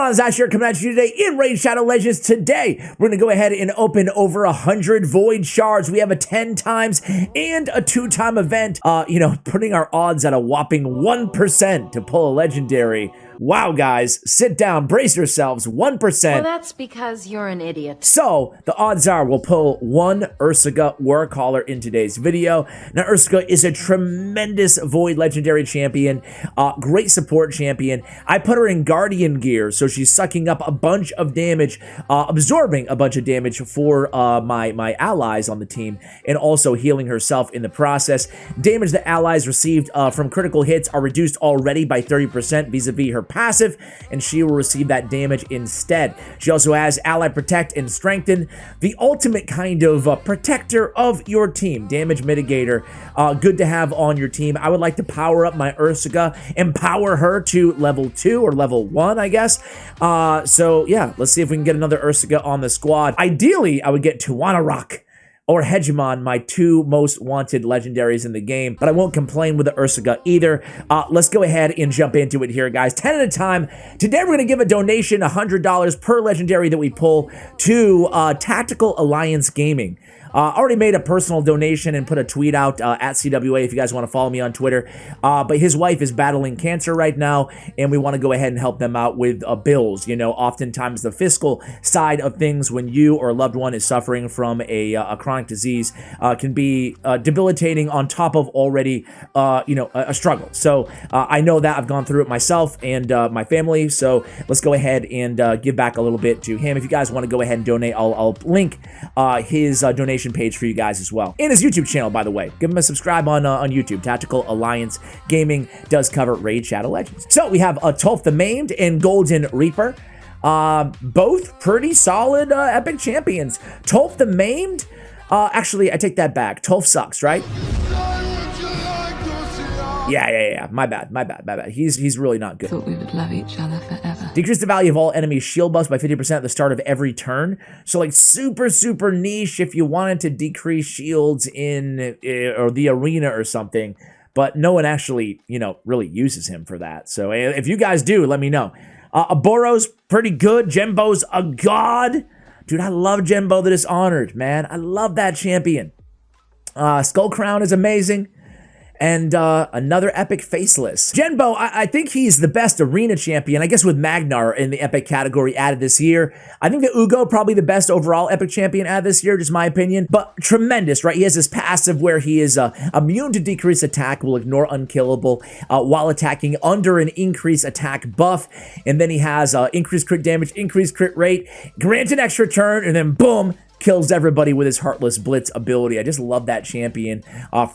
on? It's Ash here coming at you today in Raid Shadow Legends. Today, we're going to go ahead and open over 100 Void Shards. We have a 10 times and a 2-time event, putting our odds at a whopping 1% to pull a legendary. Wow, guys, sit down, brace yourselves, 1%. Well, that's because you're an idiot. So, the odds are we'll pull one Ursica Warcaller in today's video. Now, Ursica is a tremendous Void Legendary champion, great support champion. I put her in Guardian gear, so she's sucking up a bunch of damage, absorbing a bunch of damage for my allies on the team, and also healing herself in the process. Damage that allies received from critical hits are reduced already by 30% vis-a-vis her passive, and she will receive that damage instead. She also has Ally Protect and Strengthen, the ultimate kind of protector of your team, damage mitigator. Good to have on your team. I would like to power up my Ursica, empower her to level 2 or level 1, I guess. So yeah, let's see if we can get another Ursica on the squad. Ideally, I would get Tuana Rock or Hegemon, my two most wanted legendaries in the game, but I won't complain with the Ursica either. Let's go ahead and jump into it here, guys. 10 at a time. Today, we're going to give a donation, $100 per legendary that we pull to Tactical Alliance Gaming. Already made a personal donation and put a tweet out at CWA if you guys want to follow me on Twitter. But his wife is battling cancer right now, and we want to go ahead and help them out with bills. You know, oftentimes the fiscal side of things when you or a loved one is suffering from a chronic disease can be debilitating on top of already, a struggle. So I know that I've gone through it myself and my family. So let's go ahead and give back a little bit to him. If you guys want to go ahead and donate, I'll link his donation page for you guys as well, and his YouTube channel, by the way. Give him a subscribe on YouTube. Tactical Alliance Gaming does cover Raid Shadow Legends. So we have Tulf the Maimed and Golden Reaper, both pretty solid epic champions. Tulf the Maimed, actually I take that back. Tulf sucks, right? Yeah. My bad. He's really not good. Thought we would love each other forever. Decrease the value of all enemy shield buffs by 50% at the start of every turn. So like super niche if you wanted to decrease shields in or the arena or something, but no one actually, really uses him for that. So if you guys do, let me know. Aboro's pretty good. Jembo's a god. Dude, I love Jembo the Dishonored, man. I love that champion. Skull Crown is amazing. And another epic Faceless. Genbo, I think he's the best arena champion, I guess, with Magnar in the epic category added this year. I think that Ugo probably the best overall epic champion added this year, just my opinion. But tremendous, right? He has this passive where he is immune to decreased attack, will ignore unkillable while attacking under an increased attack buff. And then he has increased crit damage, increased crit rate, grant an extra turn, and then boom, kills everybody with his Heartless Blitz ability. I just love that champion.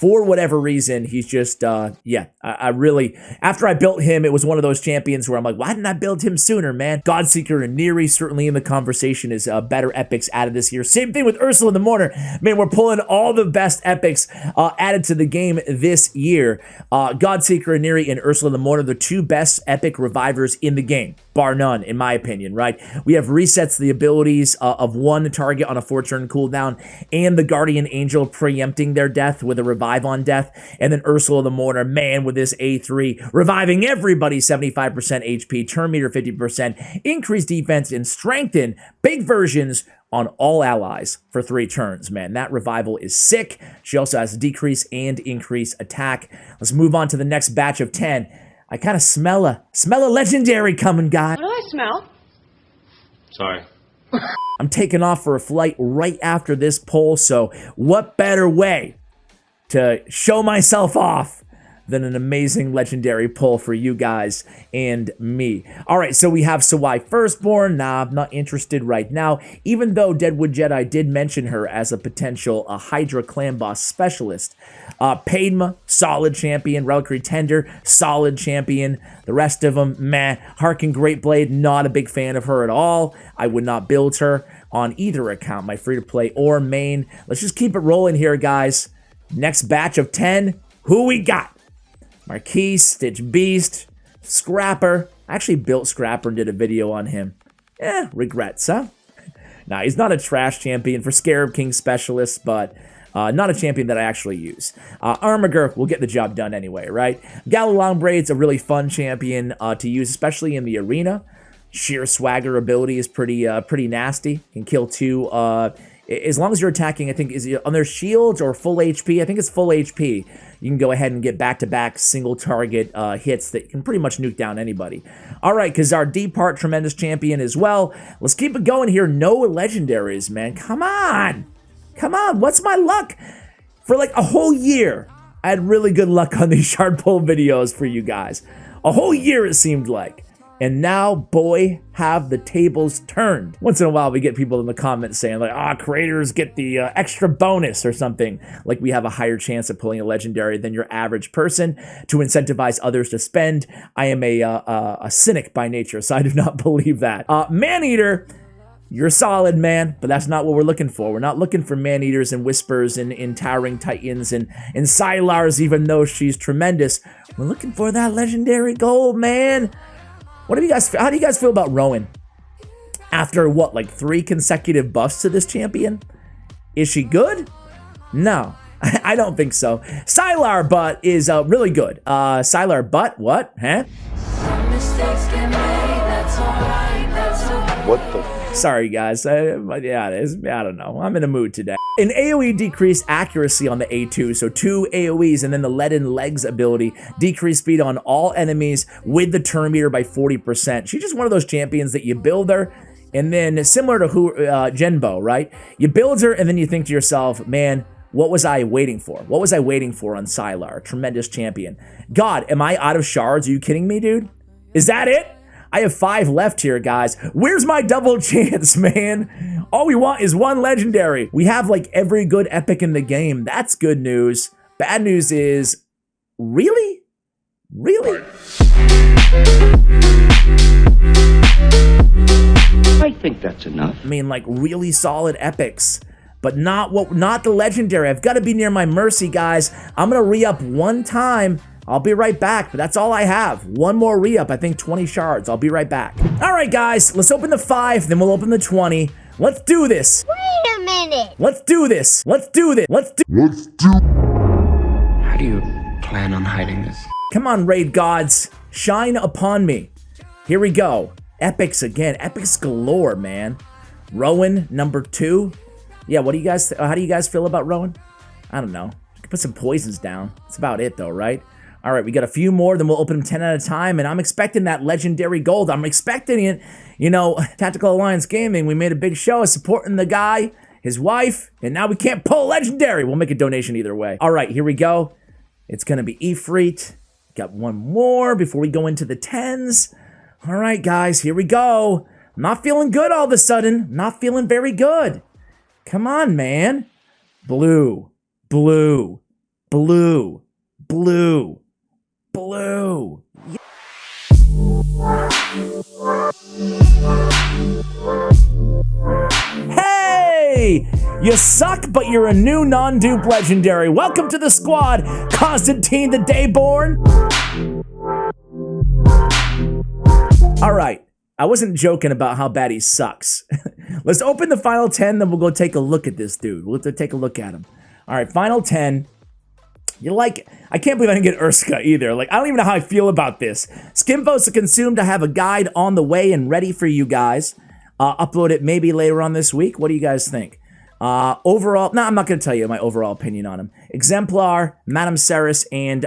For whatever reason, he's just, I really, after I built him, it was one of those champions where I'm like, why didn't I build him sooner, man? Godseeker and Neri certainly in the conversation is better epics added this year. Same thing with Ursula the Mourner. Man, we're pulling all the best epics added to the game this year. Godseeker and Neri and Ursula the Mourner, the two best epic revivers in the game, bar none, in my opinion, right? We have resets the abilities of one target on a 4-turn cooldown, and the Guardian Angel preempting their death with a revive on death, and then Ursula the Mourner, man, with this A3, reviving everybody 75% HP, turn meter 50%, increased defense, and strengthen big versions on all allies for 3 turns, man. That revival is sick. She also has decrease and increase attack. Let's move on to the next batch of 10. I kind of smell a legendary coming, guys. What do I smell? Sorry. I'm taking off for a flight right after this poll, so what better way to show myself off than an amazing legendary pull for you guys and me. All right, so we have Sawai Firstborn. Nah, I'm not interested right now, even though Deadwood Jedi did mention her as a potential Hydra clan boss specialist. Padma, solid champion. Reliquary Tender, solid champion. The rest of them, meh. Harkin Greatblade, not a big fan of her at all. I would not build her on either account, my free-to-play or main. Let's just keep it rolling here, guys. Next batch of 10, who we got? Marquise, Stitch Beast, Scrapper. I actually built Scrapper and did a video on him. Regrets, huh? Nah, he's not a trash champion for Scarab King specialists, but not a champion that I actually use. Armiger will get the job done anyway, right? Gallo Longbraid's a really fun champion to use, especially in the arena. Sheer swagger ability is pretty nasty. Can kill 2. As long as you're attacking, I think, is it on their shields or full HP? I think it's full HP. You can go ahead and get back-to-back single target hits that can pretty much nuke down anybody. All right, Kazar D-Part, tremendous champion as well. Let's keep it going here. No legendaries, man. Come on. Come on. What's my luck? For like a whole year, I had really good luck on these shard pull videos for you guys. A whole year, it seemed like. And now, boy, have the tables turned. Once in a while, we get people in the comments saying like, creators get the extra bonus or something. Like we have a higher chance of pulling a legendary than your average person to incentivize others to spend. I am a cynic by nature, so I do not believe that. Maneater, you're solid, man, but that's not what we're looking for. We're not looking for Maneaters and Whispers and Towering Titans and Sylars, even though she's tremendous. We're looking for that legendary gold, man. How do you guys feel about Rowan? After what, like 3 consecutive buffs to this champion? Is she good? No, I don't think so. Sylar Butt is really good. Sylar Butt, what? Huh? What the? Sorry, guys. Yeah, it is. I don't know. I'm in a mood today. An AoE decreased accuracy on the A2, so 2 AoEs, and then the Leaden Legs ability decreased speed on all enemies with the turn meter by 40%. She's just one of those champions that you build her, and then similar to Genbo, right? You build her, and then you think to yourself, man, what was I waiting for? What was I waiting for on Sylar? Tremendous champion. God, am I out of shards? Are you kidding me, dude? Is that it? I have 5 left here, guys. Where's my double chance, man? All we want is 1 legendary. We have like every good epic in the game. That's good news. Bad news is, really? Really? I think that's enough. I mean, like really solid epics, but not the legendary. I've got to be near my mercy, guys. I'm gonna re-up 1 time. I'll be right back, but that's all I have. 1 more re-up, I think 20 shards. I'll be right back. All right, guys, let's open the 5, then we'll open the 20. Let's do this. Wait a minute. Let's do this. Let's do this. How do you plan on hiding this? Come on, raid gods. Shine upon me. Here we go. Epics again. Epics galore, man. Rowan, number 2. Yeah, how do you guys feel about Rowan? I don't know. I can put some poisons down. That's about it, though, right? All right, we got a few more, then we'll open them 10 at a time, and I'm expecting that legendary gold. I'm expecting it. You know, Tactical Alliance Gaming, we made a big show of supporting the guy, his wife, and now we can't pull a legendary. We'll make a donation either way. All right, here we go. It's going to be Ifrit. Got 1 more before we go into the 10s. All right, guys, here we go. I'm not feeling good all of a sudden. Not feeling very good. Come on, man. Blue, blue, blue, blue. Blue. Hey! You suck, but you're a new non-dupe legendary. Welcome to the squad, Constantine the Dayborn. All right, I wasn't joking about how bad he sucks. Let's open the final 10, then we'll go take a look at this dude. We'll take a look at him. All right, final 10. You like it. I can't believe I didn't get Urska either. Like, I don't even know how I feel about this. Skimfos to consume to have a guide on the way and ready for you guys. Upload it maybe later on this week. What do you guys think? Overall, I'm not going to tell you my overall opinion on him. Exemplar, Madame Ceres, and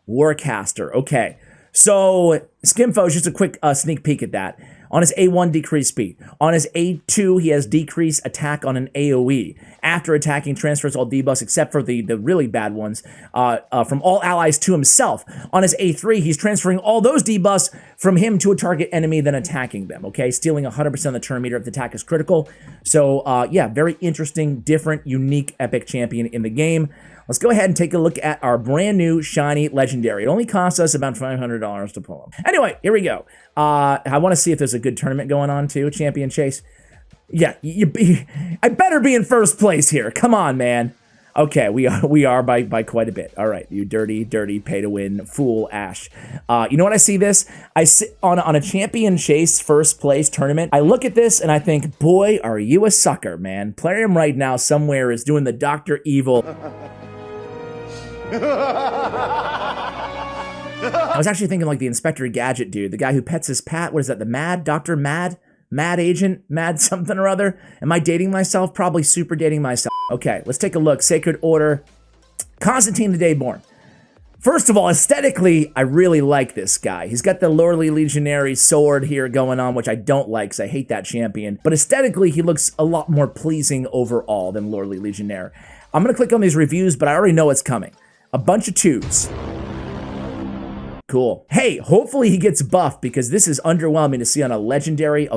Warcaster. Okay, so Skimfos, just a quick sneak peek at that. On his A1, decreased speed. On his A2, he has decreased attack on an AoE. After attacking, transfers all debuffs except for the really bad ones from all allies to himself. On his A3, he's transferring all those debuffs from him to a target enemy, then attacking them, okay? Stealing 100% of the turn meter if the attack is critical. So, yeah, very interesting, different, unique, epic champion in the game. Let's go ahead and take a look at our brand new shiny legendary. It only costs us about $500 to pull them. Anyway, here we go. I want to see if there's a good tournament going on too, Champion Chase. Yeah, I better be in first place here. Come on, man. Okay, we are by quite a bit. All right, you dirty pay to win fool Ash. You know what I see this? I sit on a Champion Chase first place tournament. I look at this and I think, boy, are you a sucker, man. Plarium right now somewhere is doing the Dr. Evil. I was actually thinking like the Inspector Gadget dude, the guy who pets his Pat. What is that? The Mad? Dr. Mad? Mad Agent? Mad something or other? Am I dating myself? Probably super dating myself. Okay, let's take a look. Sacred Order. Constantine the Dayborn. First of all, aesthetically, I really like this guy. He's got the Lordly Legionary sword here going on, which I don't like because I hate that champion. But aesthetically, he looks a lot more pleasing overall than Lordly Legionnaire. I'm going to click on these reviews, but I already know what's coming. A bunch of 2s. Cool. Hey, hopefully he gets buffed because this is underwhelming to see on a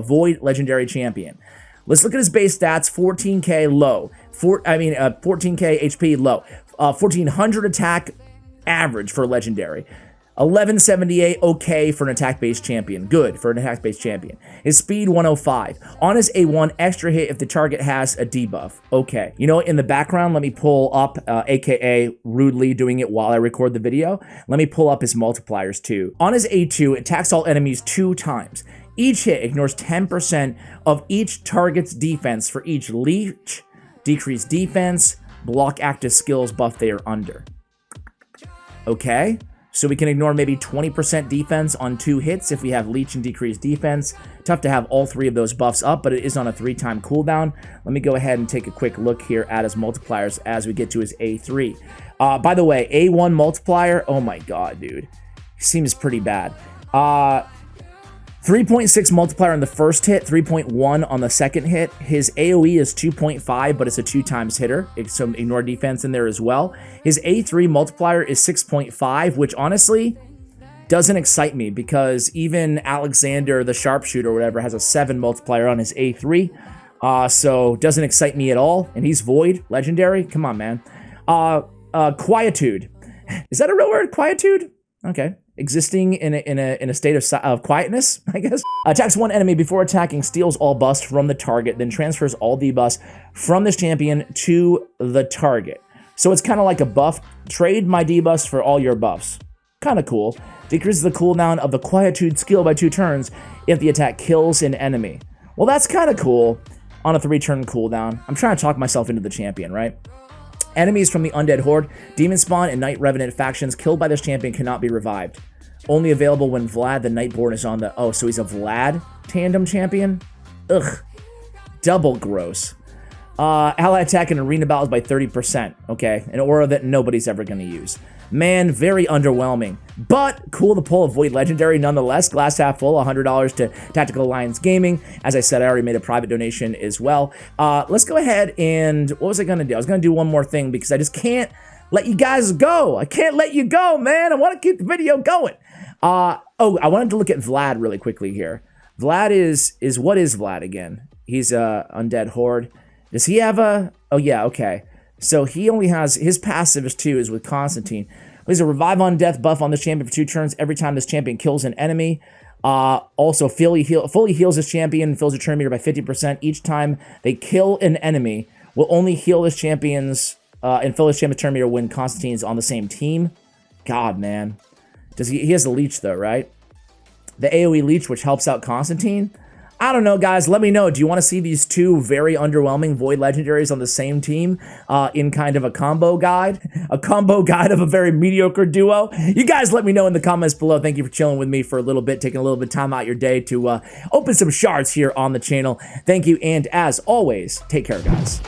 Void Legendary champion. Let's look at his base stats. 14k low. 14k HP low. 1400 attack average for Legendary. 1178 okay for an attack-based champion. Good for an attack-based champion. His speed 105. On his A1, extra hit if the target has a debuff. Okay. You know what? In the background, let me pull up, aka rudely doing it while I record the video. Let me pull up his multipliers too. On his A2, attacks all enemies 2 times. Each hit ignores 10% of each target's defense for each leech, decreased defense, block active skills buff they are under. Okay. So we can ignore maybe 20% defense on 2 hits if we have leech and decreased defense. Tough to have all 3 of those buffs up, but it is on a 3-time cooldown. Let me go ahead and take a quick look here at his multipliers as we get to his A3. By the way, A1 multiplier, oh my god, dude. Seems pretty bad. 3.6 multiplier on the first hit, 3.1 on the second hit. His AoE is 2.5, but it's a 2 times hitter, so ignore defense in there as well. His A3 multiplier is 6.5, which honestly doesn't excite me because even Alexander, the sharpshooter or whatever, has a 7 multiplier on his A3, so doesn't excite me at all. And he's Void, Legendary. Come on, man. Quietude. Is that a real word? Quietude? Okay. Existing in a state of quietness, I guess. Attacks one enemy before attacking, steals all buffs from the target, then transfers all debuffs from this champion to the target. So it's kind of like a buff. Trade my debuffs for all your buffs. Kind of cool. Decreases the cooldown of the Quietude skill by 2 turns if the attack kills an enemy. Well, that's kind of cool on a 3-turn cooldown. I'm trying to talk myself into the champion, right? Enemies from the Undead Horde, Demon Spawn, and Night Revenant factions killed by this champion cannot be revived. Only available when Vlad the Nightborn is on the... Oh, so he's a Vlad tandem champion? Ugh. Double gross. Ally attack in arena battles by 30%. Okay, an aura that nobody's ever going to use. Man, very underwhelming. But cool to pull a Void Legendary nonetheless. Glass half full, $100 to Tactical Alliance Gaming. As I said, I already made a private donation as well. Let's go ahead and... What was I going to do? I was going to do one more thing because I just can't let you guys go. I can't let you go, man. I want to keep the video going. I wanted to look at Vlad really quickly here. Vlad is what is Vlad again? He's a Undead Horde. Does he have a... Oh, yeah, okay. So he only has... His passive is 2 is with Constantine. He's a revive on death buff on this champion for 2 turns every time this champion kills an enemy. Also, fully heals this champion and fills the turn meter by 50%. Each time they kill an enemy, will only heal this champion's... and fill this champion's turn meter when Constantine's on the same team. God, man. Does he has the leech, though, right? The AoE leech, which helps out Constantine. I don't know, guys. Let me know. Do you want to see these 2 very underwhelming Void Legendaries on the same team in kind of a combo guide? A combo guide of a very mediocre duo? You guys let me know in the comments below. Thank you for chilling with me for a little bit, taking a little bit of time out your day to open some shards here on the channel. Thank you, and as always, take care, guys.